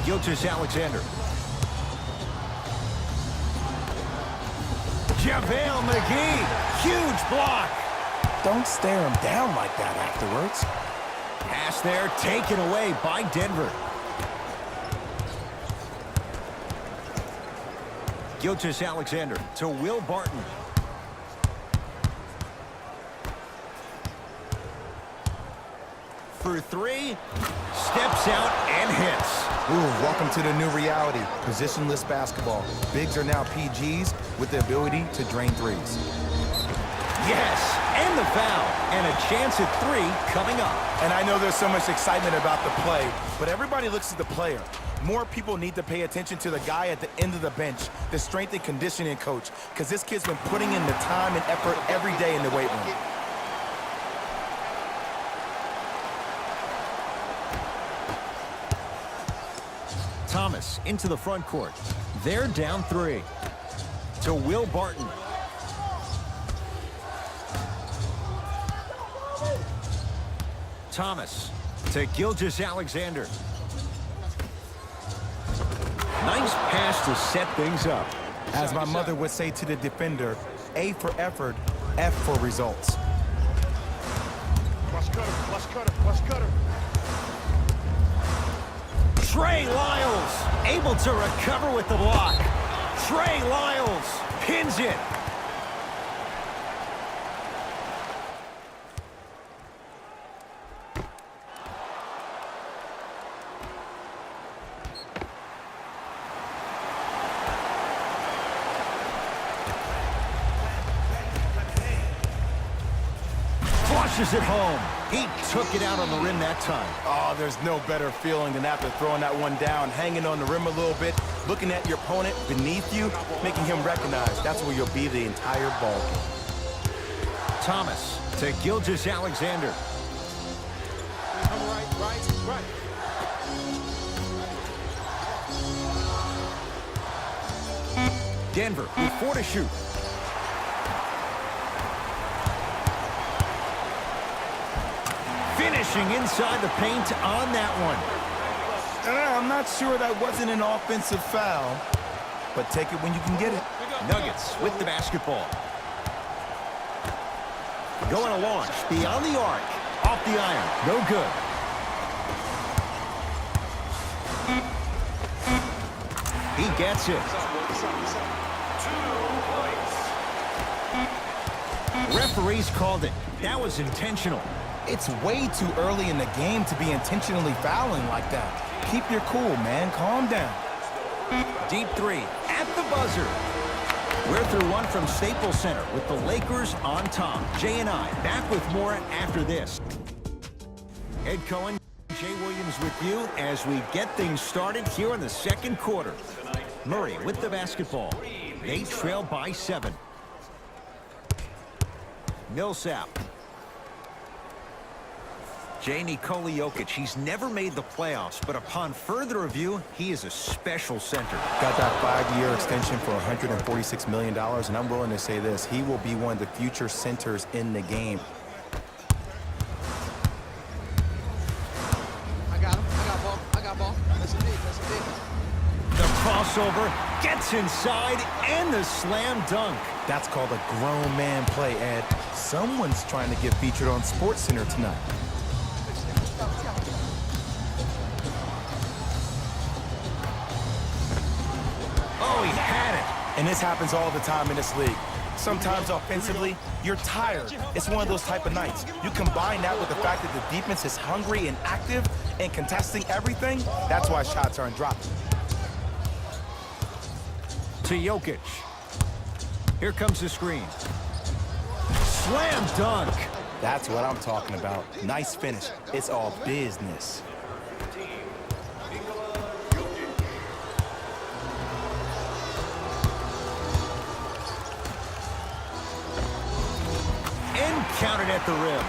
Gilgeous-Alexander. JaVale McGee, huge block. Don't stare him down like that afterwards. Pass there, taken away by Denver. Gilgeous-Alexander to Will Barton. For three, steps out and hits. Ooh, welcome to the new reality. Positionless basketball. Bigs are now PGs with the ability to drain threes. Yes, and the foul. And a chance at three coming up. And I know there's so much excitement about the play, but everybody looks at the player. More people need to pay attention to the guy at the end of the bench, the strength and conditioning coach, because this kid's been putting in the time and effort every day in the weight room. Thomas into the front court. They're down three. To Will Barton. Thomas to Gilgeous-Alexander. Nice pass to set things up. As my mother would say to the defender, A for effort, F for results. Cross cutter, cross cutter, cross cutter. Trey Lyles able to recover with the block. Trey Lyles pins it. Flushes it home. He took it out on the rim that time. Oh, there's no better feeling than after throwing that one down, hanging on the rim a little bit, looking at your opponent beneath you, making him recognize that's where you'll be the entire ball game. Thomas to Gilgeous-Alexander. Come right. Denver with 4 to shoot. Finishing inside the paint on that one. I'm not sure that wasn't an offensive foul, but take it when you can get it. Nuggets with the basketball. Going to launch beyond the arc. Off the iron. No good. He gets it. Referees called it. That was intentional. It's way too early in the game to be intentionally fouling like that. Keep your cool, man. Calm down. Deep three at the buzzer. We're through one from Staples Center with the Lakers on top. Jay and I back with more after this. Ed Cohen, Jay Williams with you as we get things started here in the second quarter. Murray with the basketball. They trail by 7. Millsap. Jay Nikola Jokic, he's never made the playoffs, but upon further review, he is a special center. Got that 5-year extension for $146 million, and I'm willing to say this, he will be one of the future centers in the game. I got him. I got ball. That's a big. The crossover gets inside, and the slam dunk. That's called a grown man play, Ed. Someone's trying to get featured on SportsCenter tonight. Oh, he had it. And this happens all the time in this league. Sometimes offensively, you're tired. It's one of those type of nights. You combine that with the fact that the defense is hungry and active and contesting everything, that's why shots aren't dropped. To Jokic. Here comes the screen. Slam dunk. That's what I'm talking about. Nice finish. It's all business. And counted at the rim.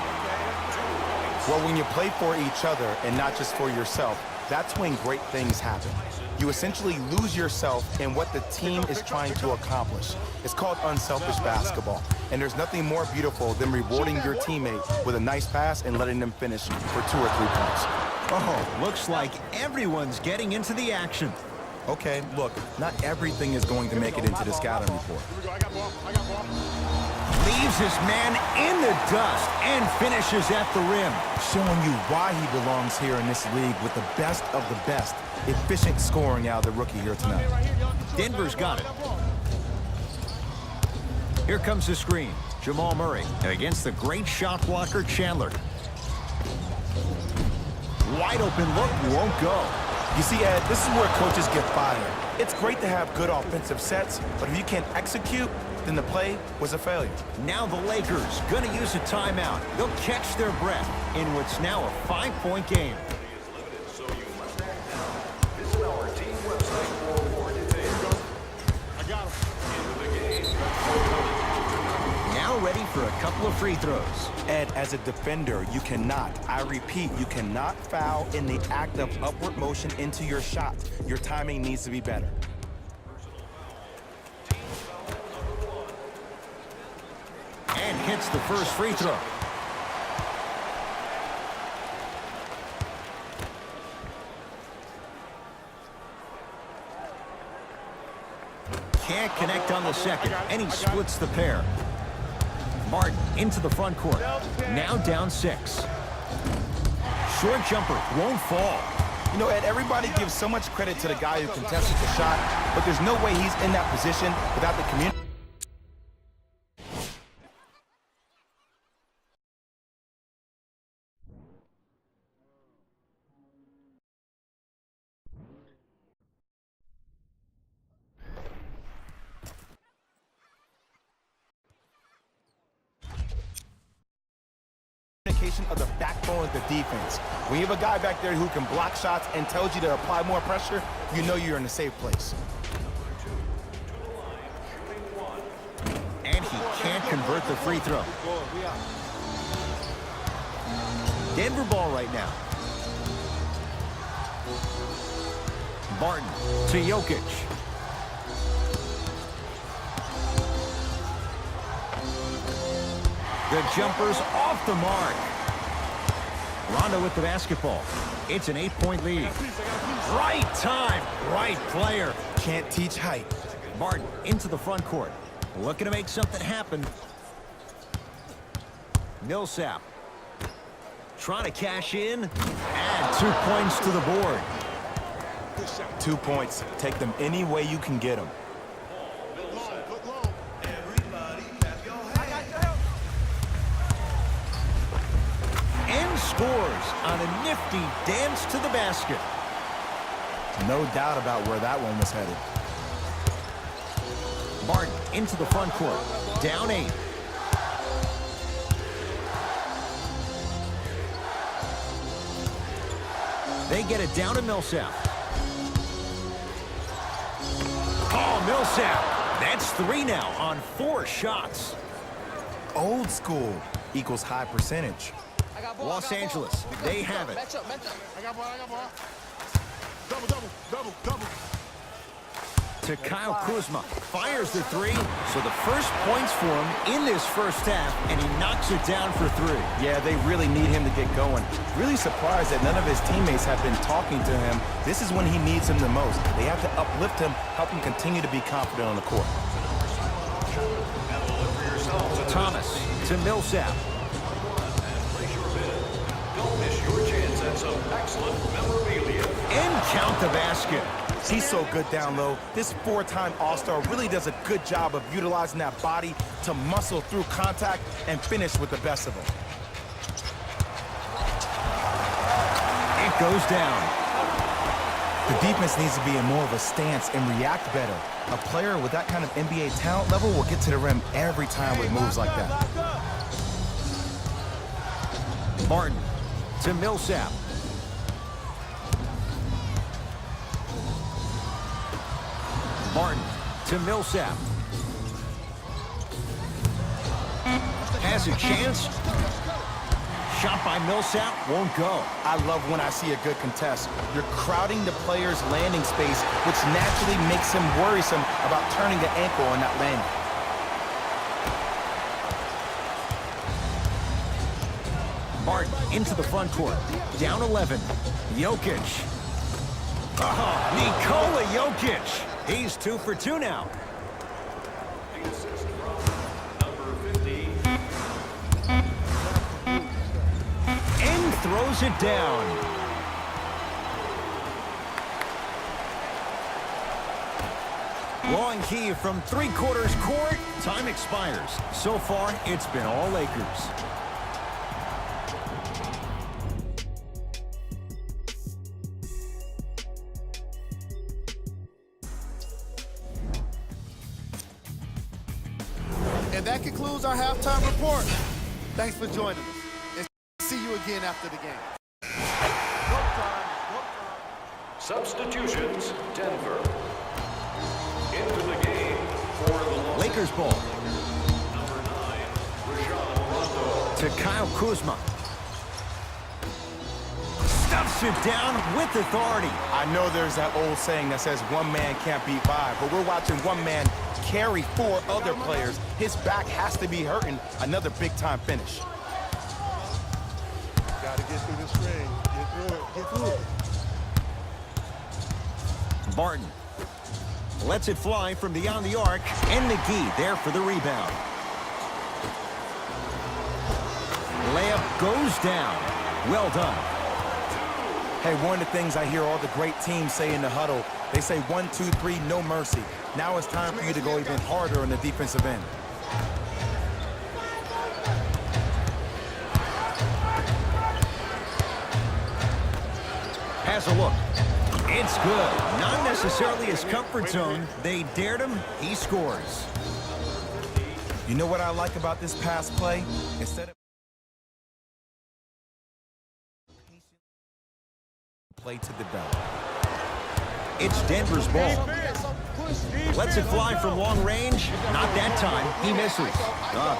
Well, when you play for each other and not just for yourself, that's when great things happen. You essentially lose yourself in what the team is trying to accomplish. It's called unselfish basketball. And there's nothing more beautiful than rewarding your teammate with a nice pass and letting them finish for 2 or 3 points. Oh, looks like everyone's getting into the action. Okay, look, not everything is going to make it into the scouting report. Here we go. I got ball. I got ball. Leaves his man in the dust and finishes at the rim. Showing you why he belongs here in this league with the best of the best. Efficient scoring out of the rookie here tonight. Denver's got it. Here comes the screen. Jamal Murray against the great shot blocker Chandler. Wide open look, won't go. You see, Ed, this is where coaches get fired. It's great to have good offensive sets, but if you can't execute, then the play was a failure. Now the Lakers gonna use a timeout. They'll catch their breath in what's now a 5-point game. I got him. Now ready for a couple of free throws. Ed, as a defender, you cannot, I repeat, you cannot foul in the act of upward motion into your shot. Your timing needs to be better. And hits the first free throw. Can't connect on the second, and he splits the pair. Martin into the front court. Now down 6. Short jumper won't fall. You know, Ed, everybody gives so much credit to the guy who contested the shot, but there's no way he's in that position without the community. Of the backbone of the defense. When you have a guy back there who can block shots and tells you to apply more pressure, you know you're in a safe place. And he can't convert the free throw. Denver ball right now. Barton to Jokic. The jumper's off the mark. Rondo with the basketball. It's an 8-point lead. Right time, right player. Can't teach height. Barton into the front court. Looking to make something happen. Millsap. Trying to cash in. Add 2 points to the board. 2 points. Take them any way you can get them. And scores on a nifty dance to the basket. No doubt about where that one was headed. Barton into the front court. Down 8. They get it down to Millsap. Oh, Millsap. That's 3 now on 4 shots. Old school equals high percentage. Los Angeles, they have it. Match up. I got ball. Double. To Kyle Kuzma. Fires the 3. So the first points for him in this first half, and he knocks it down for 3. Yeah, they really need him to get going. Really surprised that none of his teammates have been talking to him. This is when he needs him the most. They have to uplift him, help him continue to be confident on the court. Thomas to Millsap. And count the basket. He's so good down low. This 4-time All-Star really does a good job of utilizing that body to muscle through contact and finish with the best of them. It goes down. The defense needs to be in more of a stance and react better. A player with that kind of NBA talent level will get to the rim every time with moves like that. Martin to Millsap. Martin to Millsap. Has a chance. Shot by Millsap won't go. I love when I see a good contest. You're crowding the player's landing space, which naturally makes him worrisome about turning the ankle on that landing. Martin into the front court. Down 11. Jokic. Oh, Nikola Jokic. He's 2 for 2 now. And throws it down. Long key from 3/4 court. Time expires. So far, it's been all Lakers. And that concludes our halftime report. Thanks for joining us. And see you again after the game. Substitutions, Denver. Into the game for the Lakers ball. number 9, Rajon Rondo. To Kyle Kuzma. Stuffs it down with authority. I know there's that old saying that says one man can't beat five, but we're watching one man carry 4 other players. His back has to be hurting. Another big-time finish. Got to get through this ring. Get through it. Get through it. Barton lets it fly from beyond the arc, and McGee there for the rebound. Layup goes down. Well done. Hey, one of the things I hear all the great teams say in the huddle, they say 1, 2, 3, no mercy. Now it's time for you to go even harder on the defensive end. Has a look. It's good. Not necessarily his comfort zone. They dared him. He scores. You know what I like about this pass play? Instead of play to the belt. It's Denver's ball. Lets it fly from long range. Not that time. He misses.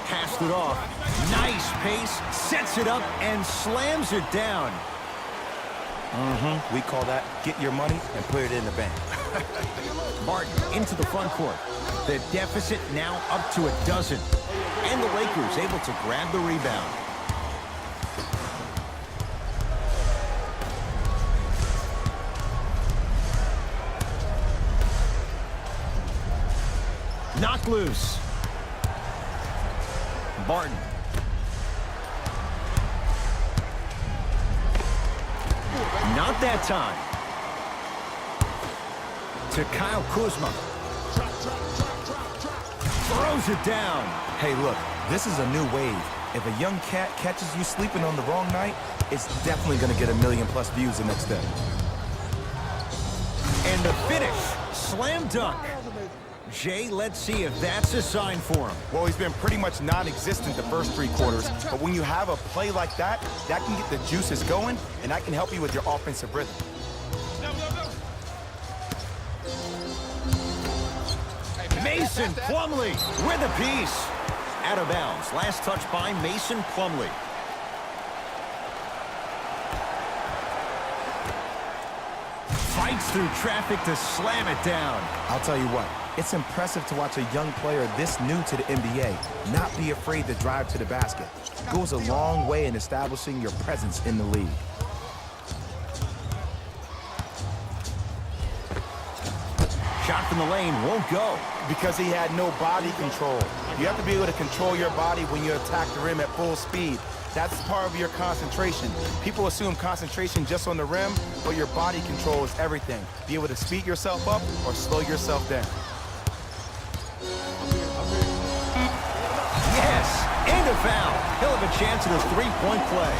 Passed it off. Nice pace. Sets it up and slams it down. We call that get your money and put it in the bank. Martin into the front court. The deficit now up to 12. And the Lakers able to grab the rebound. Knocked loose. Barton. Not that time. To Kyle Kuzma. Throws it down. Hey, look, this is a new wave. If a young cat catches you sleeping on the wrong night, it's definitely going to get 1 million+ views the next day. And the finish. Slam dunk. Jay, let's see if that's a sign for him. Well, he's been pretty much non-existent the first 3 quarters, but when you have a play like that, that can get the juices going, and that can help you with your offensive rhythm. Mason Plumlee with a piece. Out of bounds. Last touch by Mason Plumlee. Fights through traffic to slam it down. I'll tell you what, it's impressive to watch a young player this new to the NBA not be afraid to drive to the basket. It goes a long way in establishing your presence in the league. Shot from the lane won't go. Because he had no body control. You have to be able to control your body when you attack the rim at full speed. That's part of your concentration. People assume concentration just on the rim, but your body control is everything. Be able to speed yourself up or slow yourself down. Yes, and a foul. He'll have a chance at a 3-point play.